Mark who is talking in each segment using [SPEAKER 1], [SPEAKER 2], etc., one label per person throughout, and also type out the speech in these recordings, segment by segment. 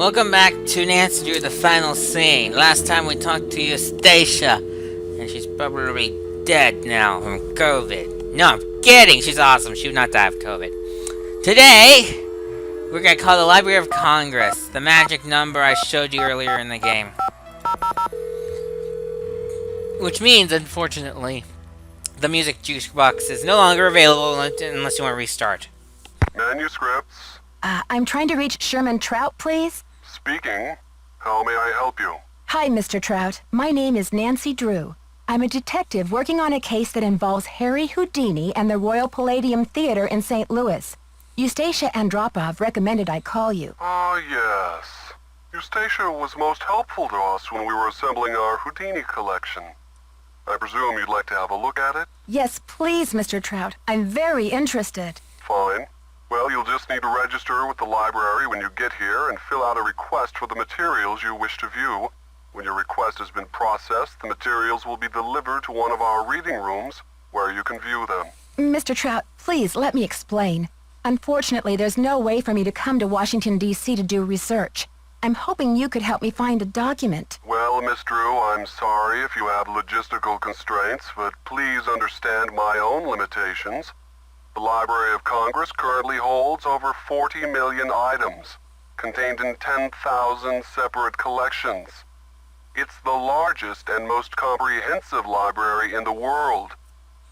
[SPEAKER 1] Welcome back to Nancy Drew, the final scene. Last time we talked to Eustacia, and she's probably dead now from COVID. No, I'm kidding. She's awesome. She would not die of COVID. Today, we're going to call the Library of Congress, the magic number I showed you earlier in the game. Which means, unfortunately, the music jukebox is no longer available unless you want to restart.
[SPEAKER 2] Manuscripts.
[SPEAKER 3] I'm trying to reach Sherman Trout, please.
[SPEAKER 2] Speaking. How may I help you?
[SPEAKER 3] Hi, Mr. Trout. My name is Nancy Drew. I'm a detective working on a case that involves Harry Houdini and the Royal Palladium Theater in St. Louis. Eustacia Andropov recommended I call you.
[SPEAKER 2] Ah, yes. Eustacia was most helpful to us when we were assembling our Houdini collection. I presume you'd like to have a look at it?
[SPEAKER 3] Yes, please, Mr. Trout. I'm very interested.
[SPEAKER 2] Fine. Well, you'll just need to register with the library when you get here and fill out a request for the materials you wish to view. When your request has been processed, the materials will be delivered to one of our reading rooms where you can view them.
[SPEAKER 3] Mr. Trout, please let me explain. Unfortunately, there's no way for me to come to Washington, D.C. to do research. I'm hoping you could help me find a document.
[SPEAKER 2] Well, Miss Drew, I'm sorry if you have logistical constraints, but please understand my own limitations. The Library of Congress currently holds over 40 million items, contained in 10,000 separate collections. It's the largest and most comprehensive library in the world.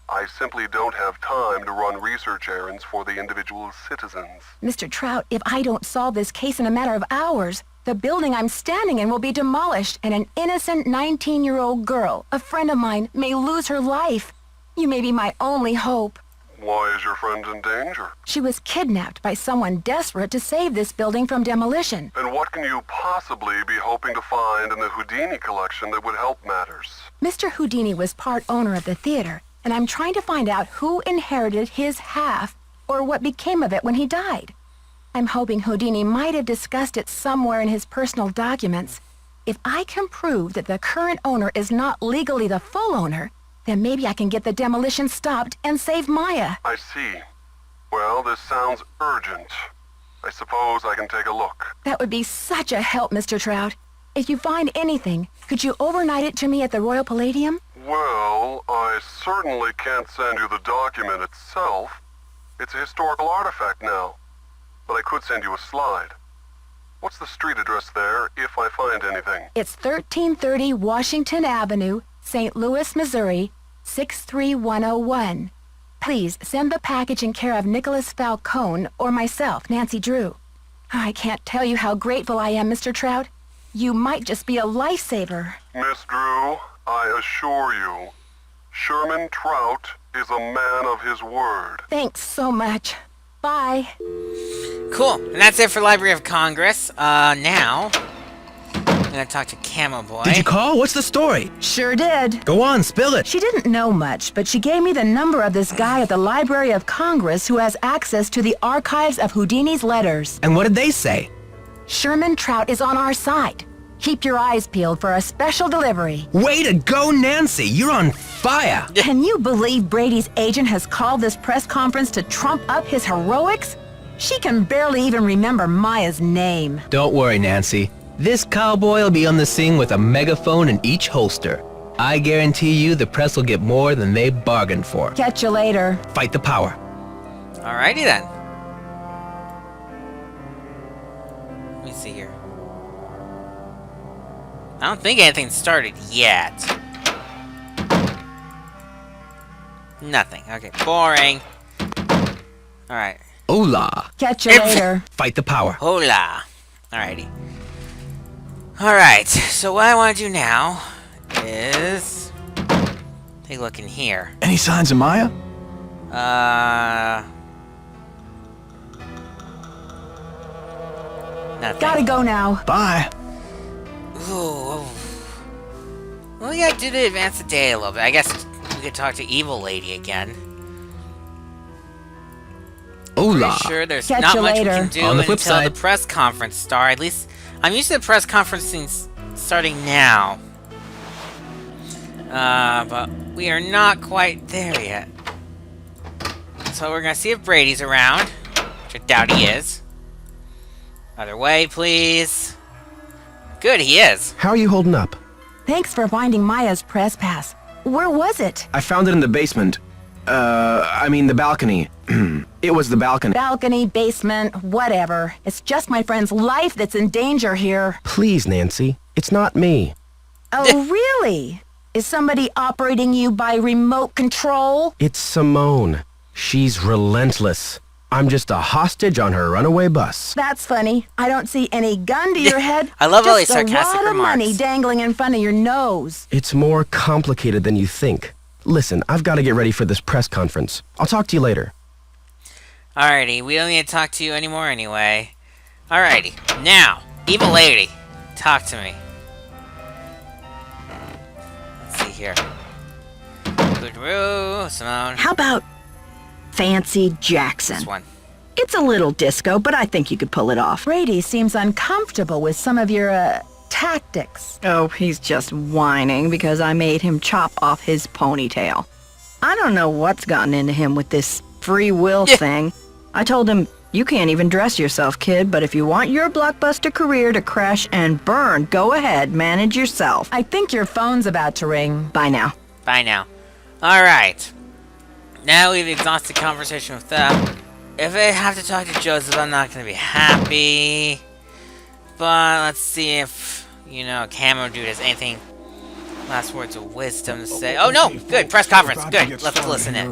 [SPEAKER 2] I simply don't have time to run research errands for the individual citizens.
[SPEAKER 3] Mr. Trout, if I don't solve this case in a matter of hours, the building I'm standing in will be demolished and an innocent 19-year-old girl, a friend of mine, may lose her life. You may be my only hope.
[SPEAKER 2] Why is your friend in danger?
[SPEAKER 3] She was kidnapped by someone desperate to save this building from demolition.
[SPEAKER 2] And what can you possibly be hoping to find in the Houdini collection that would help matters?
[SPEAKER 3] Mr. Houdini was part owner of the theater, and I'm trying to find out who inherited his half or what became of it when he died. I'm hoping Houdini might have discussed it somewhere in his personal documents. If I can prove that the current owner is not legally the full owner, then maybe I can get the demolition stopped and save Maya.
[SPEAKER 2] I see. Well, this sounds urgent. I suppose I can take a look.
[SPEAKER 3] That would be such a help, Mr. Trout. If you find anything, could you overnight it to me at the Royal Palladium?
[SPEAKER 2] Well, I certainly can't send you the document itself. It's a historical artifact now. But I could send you a slide. What's the street address there, if I find anything?
[SPEAKER 3] It's 1330 Washington Avenue, St. Louis, Missouri, 63101. Please send the package in care of Nicholas Falcone or myself, Nancy Drew. I can't tell you how grateful I am, Mr. Trout. You might just be a lifesaver.
[SPEAKER 2] Miss Drew, I assure you, Sherman Trout is a man of his word.
[SPEAKER 3] Thanks so much. Bye.
[SPEAKER 1] Cool. And that's it for Library of Congress. Now, I'm gonna talk to Camo Boy.
[SPEAKER 4] Did you call? What's the story?
[SPEAKER 3] Sure did.
[SPEAKER 4] Go on, spill it.
[SPEAKER 3] She didn't know much, but she gave me the number of this guy at the Library of Congress who has access to the archives of Houdini's letters.
[SPEAKER 4] And what did they say?
[SPEAKER 3] Sherman Trout is on our side. Keep your eyes peeled for a special delivery.
[SPEAKER 4] Way to go, Nancy! You're on fire!
[SPEAKER 3] Can you believe Brady's agent has called this press conference to trump up his heroics? She can barely even remember Maya's name.
[SPEAKER 4] Don't worry, Nancy. This cowboy will be on the scene with a megaphone in each holster. I guarantee you the press will get more than they bargained for.
[SPEAKER 3] Catch you later.
[SPEAKER 4] Fight the power.
[SPEAKER 1] Alrighty then. Let me see here. I don't think anything's started yet. Nothing. Okay, boring. Alright.
[SPEAKER 4] Hola.
[SPEAKER 3] Catch you later.
[SPEAKER 4] Fight the power.
[SPEAKER 1] Hola. Alrighty. Alright, so what I want to do now is take a look in here.
[SPEAKER 5] Any signs of Maya?
[SPEAKER 1] Nothing.
[SPEAKER 3] Gotta go now.
[SPEAKER 5] Bye.
[SPEAKER 1] Ooh. Well, we gotta do to advance the day a little bit. I guess we could talk to Evil Lady again.
[SPEAKER 4] Hola.
[SPEAKER 1] Pretty sure there's
[SPEAKER 3] Catch
[SPEAKER 1] not
[SPEAKER 3] you
[SPEAKER 1] much
[SPEAKER 3] later.
[SPEAKER 1] we can do
[SPEAKER 4] On the flip
[SPEAKER 1] until
[SPEAKER 4] side.
[SPEAKER 1] the press conference starts. At least I'm used to the press conference starting now. But we are not quite there yet. So we're gonna see if Brady's around, which I doubt he is. Other way, please. Good, he is.
[SPEAKER 5] How are you holding up?
[SPEAKER 3] Thanks for finding Maya's press pass. Where was it?
[SPEAKER 5] I found it in the basement. The balcony. It was the balcony.
[SPEAKER 3] Balcony, basement, whatever. It's just my friend's life that's in danger here.
[SPEAKER 5] Please, Nancy. It's not me.
[SPEAKER 3] Oh, really? Is somebody operating you by remote control?
[SPEAKER 5] It's Simone. She's relentless. I'm just a hostage on her runaway bus.
[SPEAKER 3] That's funny. I don't see any gun to your head.
[SPEAKER 1] I love all these
[SPEAKER 3] just
[SPEAKER 1] sarcastic
[SPEAKER 3] a lot of money
[SPEAKER 1] remarks.
[SPEAKER 3] dangling in front of your nose.
[SPEAKER 5] It's more complicated than you think. Listen, I've got to get ready for this press conference. I'll talk to you later.
[SPEAKER 1] Alrighty, we don't need to talk to you anymore anyway. Alrighty, now, evil lady, talk to me. Let's see here. Goodroo, Simone.
[SPEAKER 6] How about Fancy Jackson?
[SPEAKER 1] This one.
[SPEAKER 6] It's a little disco, but I think you could pull it off.
[SPEAKER 3] Brady seems uncomfortable with some of your, tactics.
[SPEAKER 6] Oh, he's just whining because I made him chop off his ponytail. I don't know what's gotten into him with this free will thing. I told him, you can't even dress yourself, kid, but if you want your blockbuster career to crash and burn, go ahead, manage yourself.
[SPEAKER 3] I think your phone's about to ring.
[SPEAKER 6] Bye now.
[SPEAKER 1] Bye now. Alright. Now we've exhausted conversation with them. If I have to talk to Joseph, I'm not going to be happy. But let's see if, Camo Dude has anything, last words of wisdom to say. Oh no! Good! Press conference! Good! Let's listen in.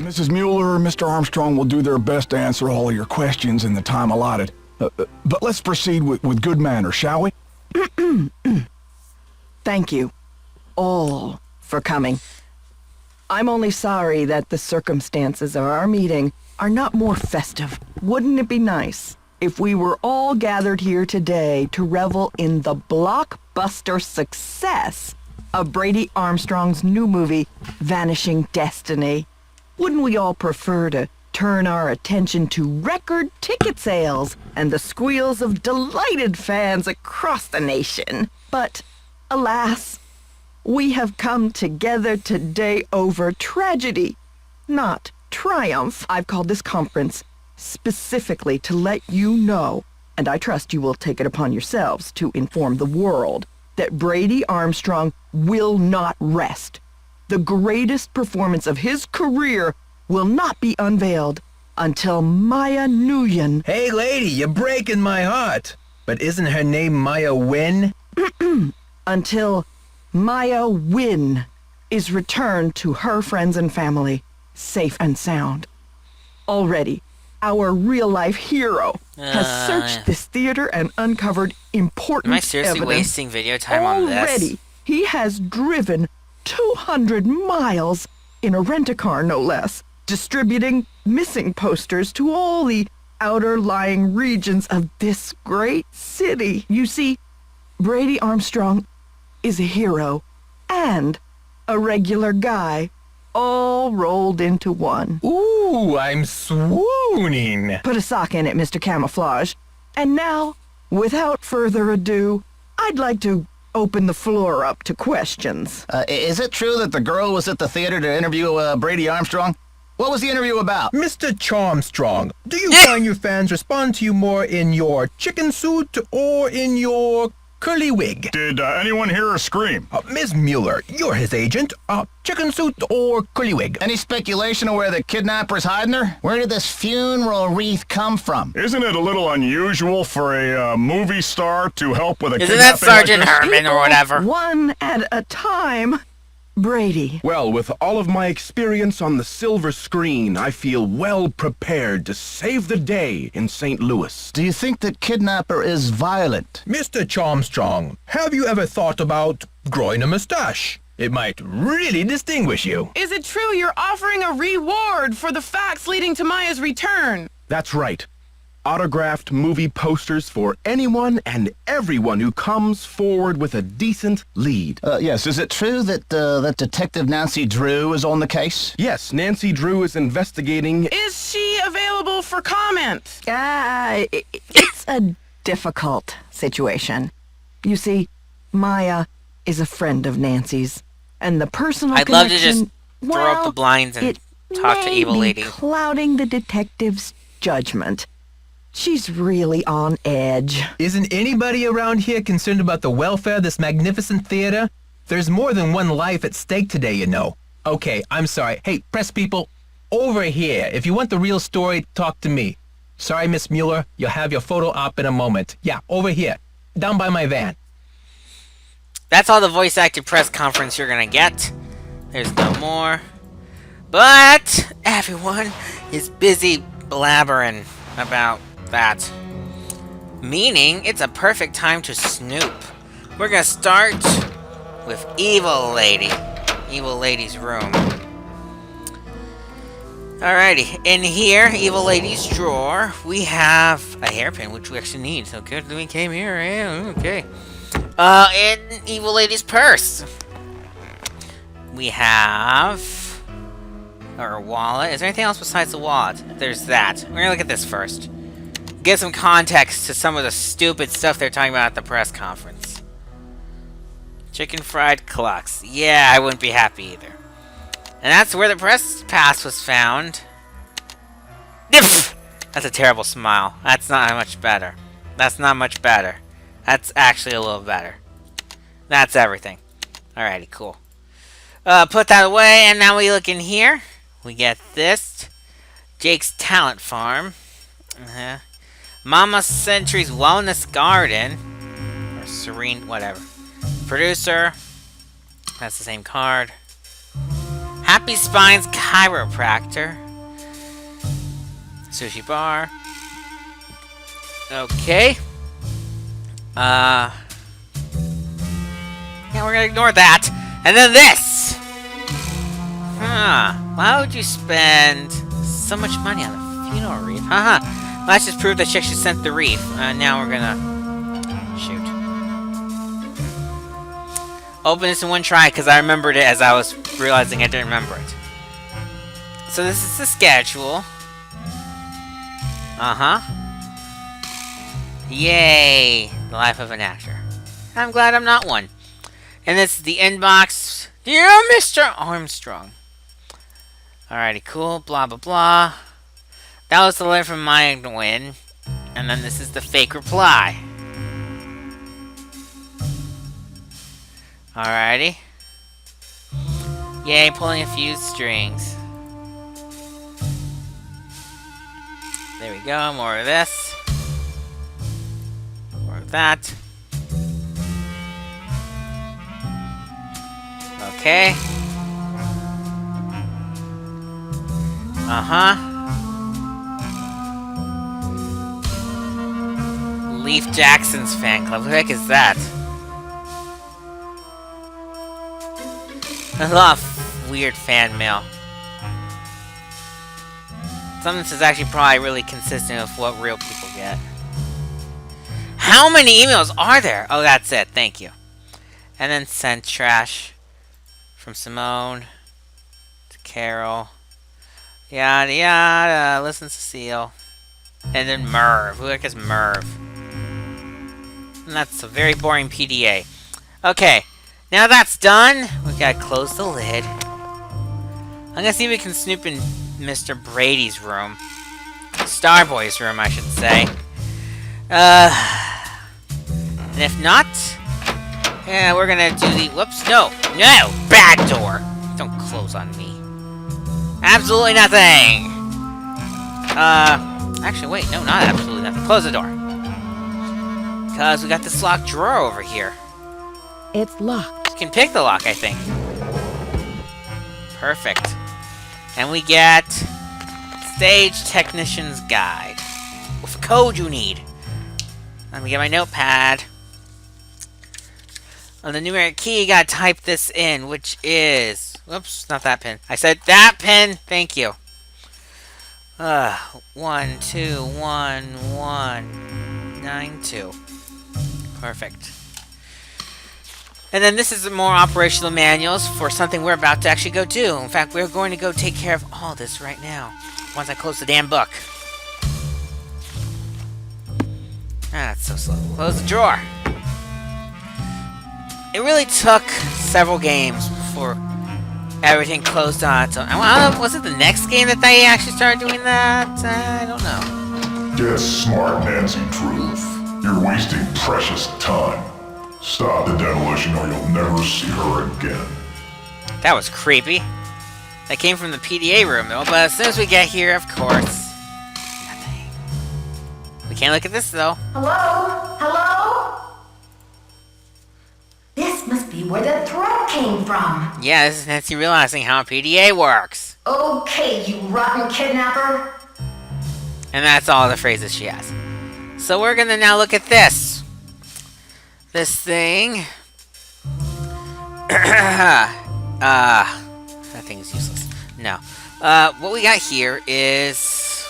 [SPEAKER 7] Mrs. Mueller, Mr. Armstrong will do their best to answer all of your questions in the time allotted. But let's proceed with good manners, shall we?
[SPEAKER 6] Thank you, all, for coming. I'm only sorry that the circumstances of our meeting are not more festive. Wouldn't it be nice if we were all gathered here today to revel in the blockbuster success of Brady Armstrong's new movie, Vanishing Destiny? Wouldn't we all prefer to turn our attention to record ticket sales and the squeals of delighted fans across the nation? But, alas, we have come together today over tragedy, not triumph. I've called this conference specifically to let you know, and I trust you will take it upon yourselves to inform the world, that Brady Armstrong will not rest. The greatest performance of his career will not be unveiled until Maya Nguyen...
[SPEAKER 4] Hey lady, you're breaking my heart. But isn't her name Maya Wynn?
[SPEAKER 6] until Maya Wynn is returned to her friends and family, safe and sound. Already, our real-life hero has searched this theater and uncovered important
[SPEAKER 1] Am I seriously
[SPEAKER 6] evidence.
[SPEAKER 1] wasting video time on this?
[SPEAKER 6] Already, he has driven 200 miles in a rent-a-car, no less, distributing missing posters to all the outer-lying regions of this great city. You see, Brady Armstrong is a hero and a regular guy, all rolled into one.
[SPEAKER 4] Ooh, I'm swooning.
[SPEAKER 6] Put a sock in it, Mr. Camouflage. And now, without further ado, I'd like to open the floor up to questions.
[SPEAKER 8] Is it true that the girl was at the theater to interview Brady Armstrong? What was the interview about?
[SPEAKER 4] Mr. Charmstrong, do you find your fans respond to you more in your chicken suit or in your curly wig?
[SPEAKER 7] Did anyone hear her scream?
[SPEAKER 4] Ms. Mueller, you're his agent. Chicken suit or curly wig?
[SPEAKER 8] Any speculation of where the kidnapper's hiding her? Where did this funeral wreath come from?
[SPEAKER 7] Isn't it a little unusual for a movie star to help with a
[SPEAKER 1] Isn't that
[SPEAKER 7] kidnapping like
[SPEAKER 1] Sergeant
[SPEAKER 7] this?
[SPEAKER 1] Herman or whatever?
[SPEAKER 6] One at a time. Brady.
[SPEAKER 5] Well, with all of my experience on the silver screen, I feel well prepared to save the day in St. Louis.
[SPEAKER 8] Do you think that kidnapper is violent?
[SPEAKER 4] Mr. Charmstrong, have you ever thought about growing a mustache? It might really distinguish you.
[SPEAKER 9] Is it true you're offering a reward for the facts leading to Maya's return?
[SPEAKER 5] That's right. Autographed movie posters for anyone and everyone who comes forward with a decent lead.
[SPEAKER 8] Yes, is it true that that Detective Nancy Drew is on the case?
[SPEAKER 5] Yes, Nancy Drew is investigating...
[SPEAKER 9] Is she available for comment?
[SPEAKER 6] It's a difficult situation. You see, Maya is a friend of Nancy's, and the personal
[SPEAKER 1] I'd love to
[SPEAKER 6] connection,
[SPEAKER 1] just throw up the blinds and
[SPEAKER 6] it
[SPEAKER 1] talk to
[SPEAKER 6] may
[SPEAKER 1] evil
[SPEAKER 6] be
[SPEAKER 1] lady.
[SPEAKER 6] clouding the detective's judgment. She's really on edge.
[SPEAKER 4] Isn't anybody around here concerned about the welfare of this magnificent theater? There's more than one life at stake today, you know. Okay, I'm sorry. Hey, press people, over here. If you want the real story, talk to me. Sorry, Miss Mueller, you'll have your photo op in a moment. Yeah, over here, down by my van.
[SPEAKER 1] That's all the voice acted press conference you're gonna get. There's no more. But everyone is busy blabbering about that. Meaning, it's a perfect time to snoop. We're gonna start with Evil Lady. Evil Lady's room. Alrighty, in here, Evil Lady's drawer, we have a hairpin, which we actually need. So good that we came here. Yeah, okay. In Evil Lady's purse, we have our wallet. Is there anything else besides the wallet? There's that. We're gonna look at this first. Get some context to some of the stupid stuff they're talking about at the press conference. Chicken fried clucks. Yeah, I wouldn't be happy either. And that's where the press pass was found. That's a terrible smile. That's not much better. That's not much better. That's actually a little better. That's everything. Alrighty, cool. Put that away, and now we look in here. We get this. Jake's Talent Farm. Mama Century's Wellness Garden. Or Serene, whatever. Producer. That's the same card. Happy Spine's Chiropractor. Sushi Bar. Okay. Yeah, we're gonna ignore that. And then this! Why would you spend so much money on a funeral wreath? Well, that's just proof that she actually sent the wreath. Now we're gonna... shoot. Open this in one try, because I remembered it as I was realizing I didn't remember it. So this is the schedule. Yay! The life of an actor. I'm glad I'm not one. And this is the inbox. Dear Mr. Armstrong. Alrighty, cool. Blah, blah, blah. That was the letter from my win. And then this is the fake reply. Alrighty. Yay, pulling a few strings. There we go, more of this. More of that. Okay. Leaf Jackson's fan club. Who the heck is that? There's a lot of weird fan mail. Some of this is actually probably really consistent with what real people get. How many emails are there? Oh, that's it. Thank you. And then sent trash from Simone to Carol. Yada yada. Listen, Cecile. And then Merv. Who the heck is Merv? And that's a very boring PDA. Okay. Now that's done, we gotta close the lid. I'm gonna see if we can snoop in Mr. Brady's room. Starboy's room, I should say. And if not, yeah, we're gonna do the... Whoops, no! No! Bad door! Don't close on me. Absolutely nothing! Actually, wait, no, not absolutely nothing. Close the door. Because we got this locked drawer over here.
[SPEAKER 3] It's locked.
[SPEAKER 1] You can pick the lock, I think. Perfect. And we get Stage Technician's Guide. With the code you need. Let me get my notepad. On the numeric key, you gotta type this in, which is... Whoops, not that pin. I said that pin! Thank you. 121192. Perfect. And then this is more operational manuals for something we're about to actually go do. In fact, we're going to go take care of all this right now. Once I close the damn book. That's so slow. Close the drawer. It really took several games before everything closed on its own. Was it the next game that they actually started doing that? I don't know.
[SPEAKER 10] Get smart, Nancy Truth. You're wasting precious time. Stop the demolition or you'll never see her again.
[SPEAKER 1] That was creepy. That came from the PDA room, though, but as soon as we get here, of course... nothing. We can't look at this, though.
[SPEAKER 11] Hello? Hello? This must be where the threat came from.
[SPEAKER 1] Yeah, this is Nancy realizing how PDA works.
[SPEAKER 11] Okay, you rotten kidnapper.
[SPEAKER 1] And that's all the phrases she has. So we're gonna now look at this. This thing. That thing's useless. No. What we got here is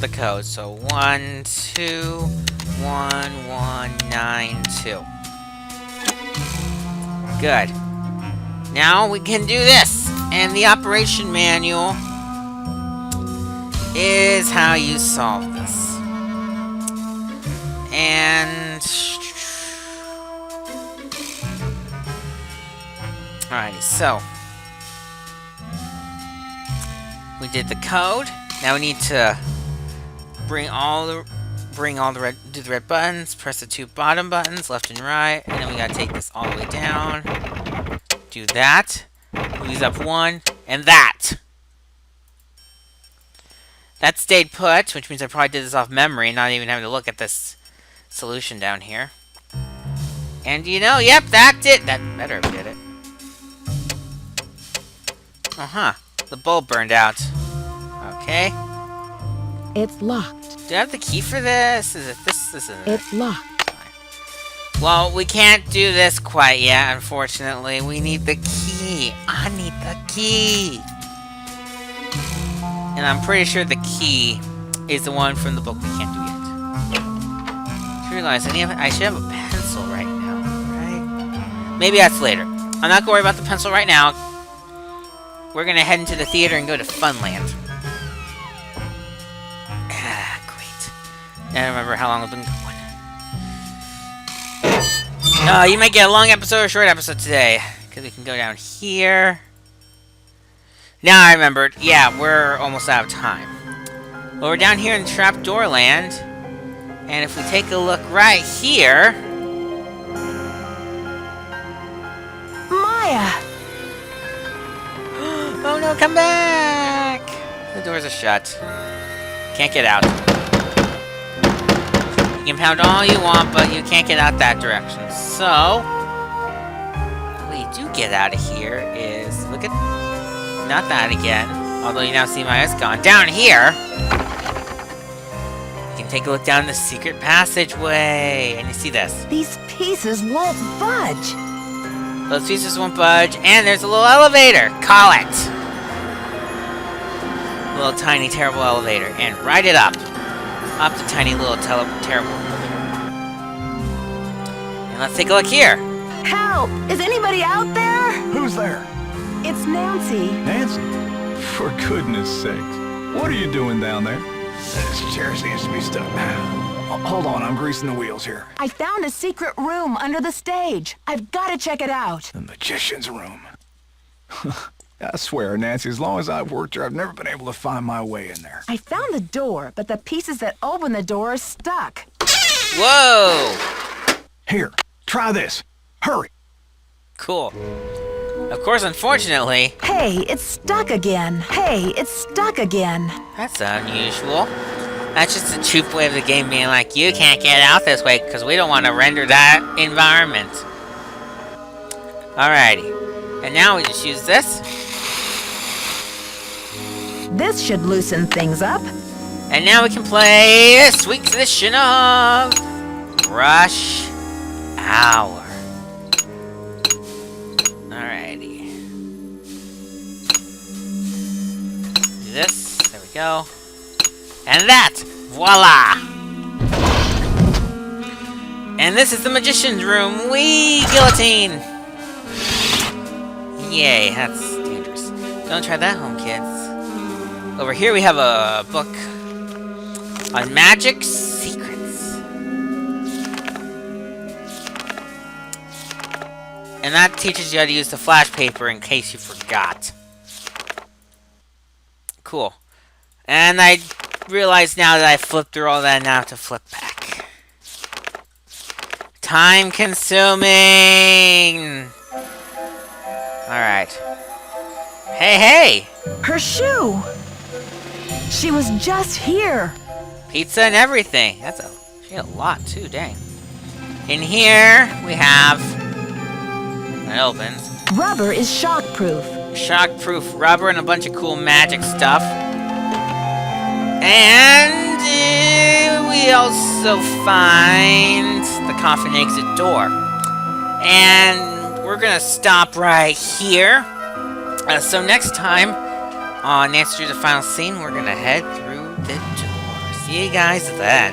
[SPEAKER 1] the code. So 121192. Good. Now we can do this. And the operation manual is how you solve this. And alrighty, so we did the code. Now we need to do the red buttons, press the two bottom buttons, left and right, and then we gotta take this all the way down. Do that. Use up one, and that. That stayed put, which means I probably did this off memory, not even having to look at this solution down here. And you know, yep, that did. That better did it. Uh-huh. The bulb burned out. Okay.
[SPEAKER 3] It's locked.
[SPEAKER 1] Do I have the key for this? Is it this? This isn't it.
[SPEAKER 3] It's locked.
[SPEAKER 1] Well, we can't do this quite yet, unfortunately. We need the key. I need the key. And I'm pretty sure the key is the one from the book we can't do yet. I realize I should have a pencil right now, right? Maybe that's later. I'm not gonna worry about the pencil right now. We're gonna head into the theater and go to Funland. Ah, great. I don't remember how long I've been going. You might get a long episode or a short episode today. Because we can go down here. Now I remembered. Yeah, we're almost out of time. Well, we're down here in Trapdoor Land. And if we take a look right here...
[SPEAKER 3] Maya!
[SPEAKER 1] Oh no, come back! The doors are shut. Can't get out. You can pound all you want, but you can't get out that direction. So, what we do get out of here is... Look at... Not that again. Although you now see Maya's gone. Down here! You can take a look down the secret passageway. And you see this.
[SPEAKER 3] These pieces won't budge.
[SPEAKER 1] Those pieces won't budge. And there's a little elevator. Call it. A little tiny, terrible elevator. And ride it up. Up the tiny little terrible elevator. And let's take a look here.
[SPEAKER 3] Help! Is anybody out there?
[SPEAKER 7] Who's there?
[SPEAKER 3] It's Nancy.
[SPEAKER 7] Nancy? For goodness sakes. What are you doing down there? This chair seems to be stuck. Hold on, I'm greasing the wheels here.
[SPEAKER 3] I found a secret room under the stage. I've got to check it out.
[SPEAKER 7] The magician's room. I swear, Nancy, as long as I've worked here, I've never been able to find my way in there.
[SPEAKER 3] I found the door, but the pieces that open the door are stuck.
[SPEAKER 1] Whoa!
[SPEAKER 7] Here, try this. Hurry.
[SPEAKER 1] Cool. Of course, unfortunately...
[SPEAKER 3] Hey, it's stuck again. Hey, it's stuck again.
[SPEAKER 1] That's unusual. That's just a cheap way of the game being like, you can't get out this way because we don't want to render that environment. Alrighty. And now we just use this.
[SPEAKER 3] This should loosen things up.
[SPEAKER 1] And now we can play a sweet tradition of Rush Hour. Alrighty. Do this. There we go. And that! Voila! And this is the Magician's Room. Whee! Guillotine! Yay, that's dangerous. Don't try that home, kids. Over here we have a book on magic secrets. And that teaches you how to use the flash paper in case you forgot. Cool. And I realize now that I flipped through all that, now I have to flip back. Time consuming! Alright. Hey!
[SPEAKER 3] Her shoe! She was just here.
[SPEAKER 1] Pizza and everything. She had a lot too, dang. In here, we have... It opens.
[SPEAKER 3] Rubber is shockproof.
[SPEAKER 1] Shockproof rubber and a bunch of cool magic stuff. And we also find the coffin exit door. And we're gonna stop right here. So next time on Answer to the Final Scene, we're gonna head through the door. See you guys then.